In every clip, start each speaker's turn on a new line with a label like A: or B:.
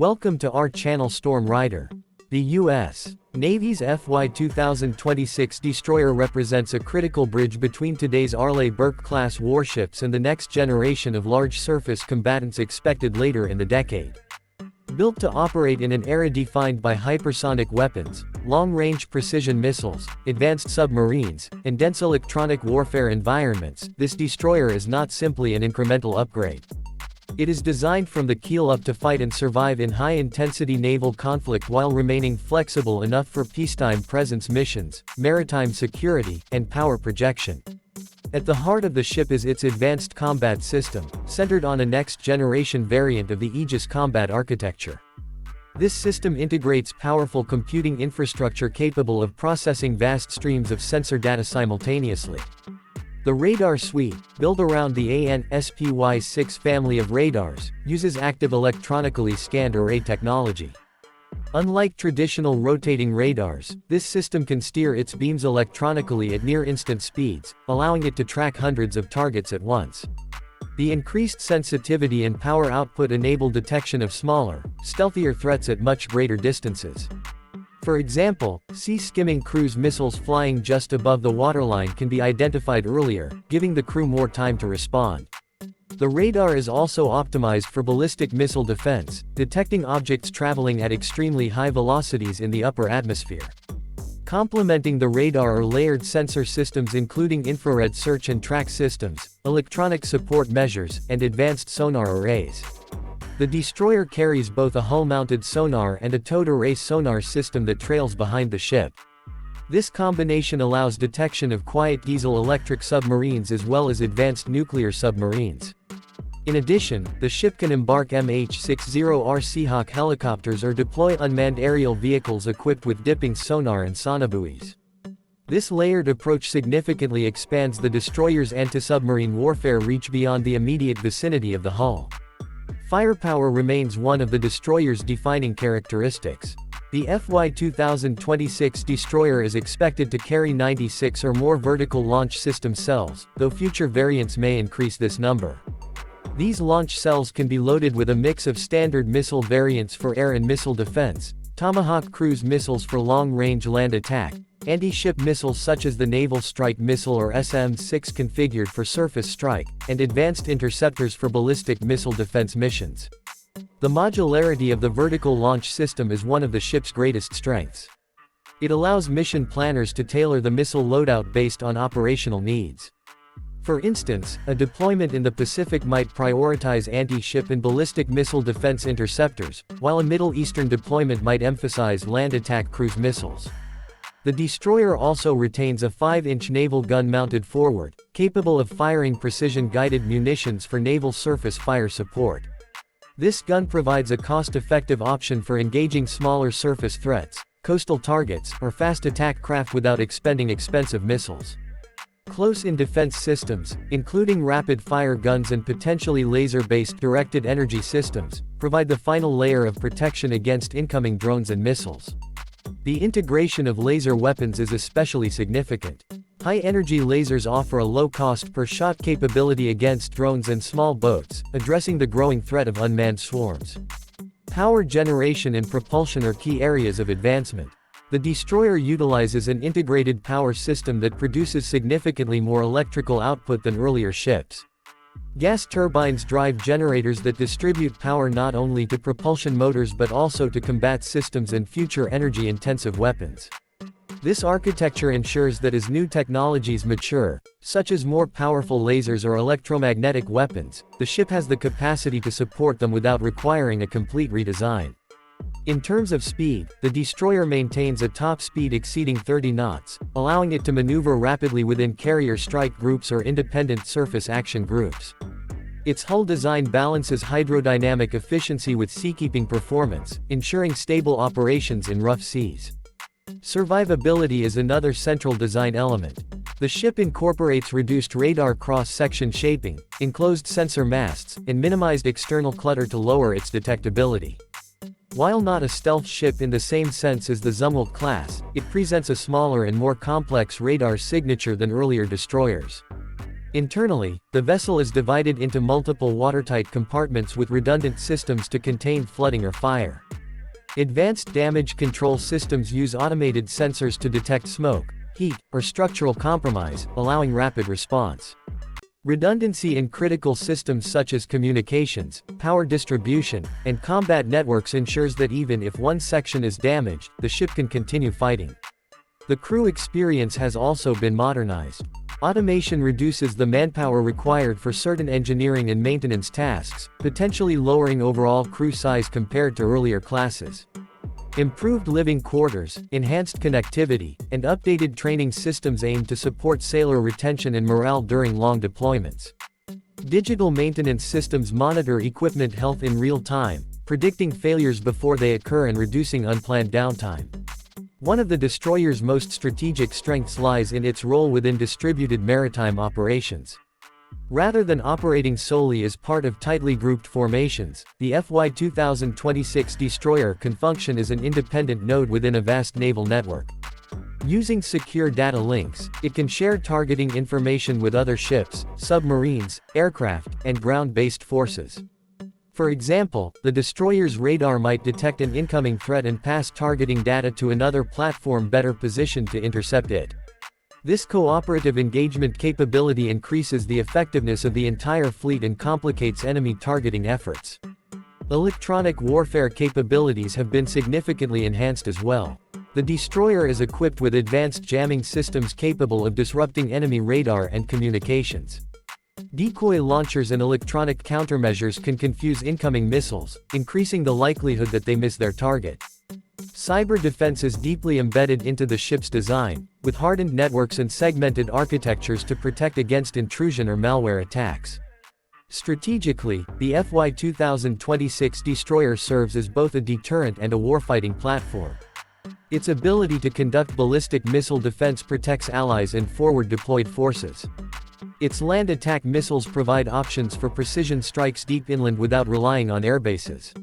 A: Welcome to our channel Storm Rider. The U.S. Navy's FY2026 Destroyer represents a critical bridge between today's Arleigh-Burke-class warships and the next generation of large surface combatants expected later in the decade. Built to operate in an era defined by hypersonic weapons, long-range precision missiles, advanced submarines, and dense electronic warfare environments, this destroyer is not simply an incremental upgrade. It is designed from the keel up to fight and survive in high-intensity naval conflict while remaining flexible enough for peacetime presence missions, maritime security, and power projection. At the heart of the ship is its advanced combat system, centered on a next-generation variant of the Aegis combat architecture. This system integrates powerful computing infrastructure capable of processing vast streams of sensor data simultaneously. The radar suite, built around the FY2026 family of radars, uses active electronically scanned array technology. Unlike traditional rotating radars, this system can steer its beams electronically at near-instant speeds, allowing it to track hundreds of targets at once. The increased sensitivity and power output enable detection of smaller, stealthier threats at much greater distances. For example, sea-skimming cruise missiles flying just above the waterline can be identified earlier, giving the crew more time to respond. The radar is also optimized for ballistic missile defense, detecting objects traveling at extremely high velocities in the upper atmosphere. Complementing the radar are layered sensor systems including infrared search and track systems, electronic support measures, and advanced sonar arrays. The destroyer carries both a hull-mounted sonar and a towed array sonar system that trails behind the ship. This combination allows detection of quiet diesel-electric submarines as well as advanced nuclear submarines. In addition, the ship can embark MH-60R Seahawk helicopters or deploy unmanned aerial vehicles equipped with dipping sonar and sonobuoys. This layered approach significantly expands the destroyer's anti-submarine warfare reach beyond the immediate vicinity of the hull. Firepower remains one of the destroyer's defining characteristics. The FY2026 Destroyer is expected to carry 96 or more vertical launch system cells, though future variants may increase this number. These launch cells can be loaded with a mix of standard missile variants for air and missile defense, Tomahawk cruise missiles for long-range land attack, anti-ship missiles such as the Naval Strike Missile or SM-6 configured for surface strike, and advanced interceptors for ballistic missile defense missions. The modularity of the vertical launch system is one of the ship's greatest strengths. It allows mission planners to tailor the missile loadout based on operational needs. For instance, a deployment in the Pacific might prioritize anti-ship and ballistic missile defense interceptors, while a Middle Eastern deployment might emphasize land attack cruise missiles. The destroyer also retains a 5-inch naval gun mounted forward, capable of firing precision-guided munitions for naval surface fire support. This gun provides a cost-effective option for engaging smaller surface threats, coastal targets, or fast attack craft without expending expensive missiles. Close-in defense systems, including rapid-fire guns and potentially laser-based directed energy systems, provide the final layer of protection against incoming drones and missiles. The integration of laser weapons is especially significant. High-energy lasers offer a low-cost per-shot capability against drones and small boats, addressing the growing threat of unmanned swarms. Power generation and propulsion are key areas of advancement. The destroyer utilizes an integrated power system that produces significantly more electrical output than earlier ships. Gas turbines drive generators that distribute power not only to propulsion motors but also to combat systems and future energy-intensive weapons. This architecture ensures that as new technologies mature, such as more powerful lasers or electromagnetic weapons, the ship has the capacity to support them without requiring a complete redesign. In terms of speed, the destroyer maintains a top speed exceeding 30 knots, allowing it to maneuver rapidly within carrier strike groups or independent surface action groups. Its hull design balances hydrodynamic efficiency with seakeeping performance, ensuring stable operations in rough seas. Survivability is another central design element. The ship incorporates reduced radar cross-section shaping, enclosed sensor masts, and minimized external clutter to lower its detectability. While not a stealth ship in the same sense as the Zumwalt class, it presents a smaller and more complex radar signature than earlier destroyers. Internally, the vessel is divided into multiple watertight compartments with redundant systems to contain flooding or fire. Advanced damage control systems use automated sensors to detect smoke, heat, or structural compromise, allowing rapid response. Redundancy in critical systems such as communications, power distribution, and combat networks ensures that even if one section is damaged, the ship can continue fighting. The crew experience has also been modernized. Automation reduces the manpower required for certain engineering and maintenance tasks, potentially lowering overall crew size compared to earlier classes. Improved living quarters, enhanced connectivity, and updated training systems aim to support sailor retention and morale during long deployments. Digital maintenance systems monitor equipment health in real time, predicting failures before they occur and reducing unplanned downtime. One of the destroyer's most strategic strengths lies in its role within distributed maritime operations. Rather than operating solely as part of tightly grouped formations, the FY2026 Destroyer can function as an independent node within a vast naval network. Using secure data links, it can share targeting information with other ships, submarines, aircraft, and ground-based forces. For example, the destroyer's radar might detect an incoming threat and pass targeting data to another platform better positioned to intercept it. This cooperative engagement capability increases the effectiveness of the entire fleet and complicates enemy targeting efforts. Electronic warfare capabilities have been significantly enhanced as well. The destroyer is equipped with advanced jamming systems capable of disrupting enemy radar and communications. Decoy launchers and electronic countermeasures can confuse incoming missiles, increasing the likelihood that they miss their target. Cyber defense is deeply embedded into the ship's design, with hardened networks and segmented architectures to protect against intrusion or malware attacks. Strategically, the FY2026 Destroyer serves as both a deterrent and a warfighting platform. Its ability to conduct ballistic missile defense protects allies and forward-deployed forces. Its land attack missiles provide options for precision strikes deep inland without relying on airbases.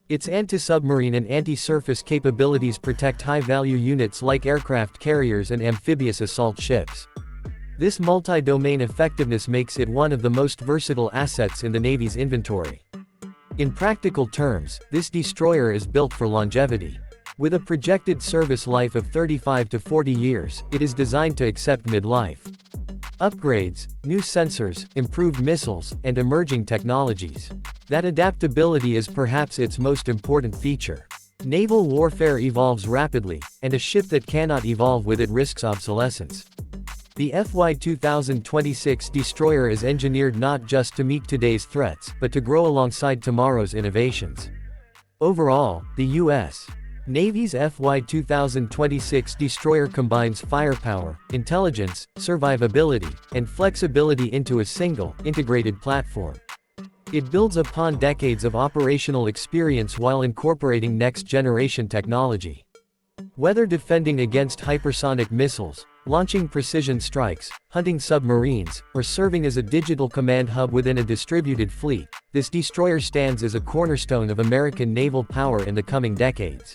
A: Its anti-submarine and anti-surface capabilities protect high-value units like aircraft carriers and amphibious assault ships. This multi-domain effectiveness makes it one of the most versatile assets in the Navy's inventory. In practical terms, this destroyer is built for longevity. With a projected service life of 35 to 40 years, it is designed to accept midlife upgrades, new sensors, improved missiles, and emerging technologies. That adaptability is perhaps its most important feature. Naval warfare evolves rapidly, and a ship that cannot evolve with it risks obsolescence. The FY2026 Destroyer is engineered not just to meet today's threats, but to grow alongside tomorrow's innovations. Overall, the U.S. Navy's FY2026 Destroyer combines firepower, intelligence, survivability, and flexibility into a single, integrated platform. It builds upon decades of operational experience while incorporating next-generation technology. Whether defending against hypersonic missiles, launching precision strikes, hunting submarines, or serving as a digital command hub within a distributed fleet, this destroyer stands as a cornerstone of American naval power in the coming decades.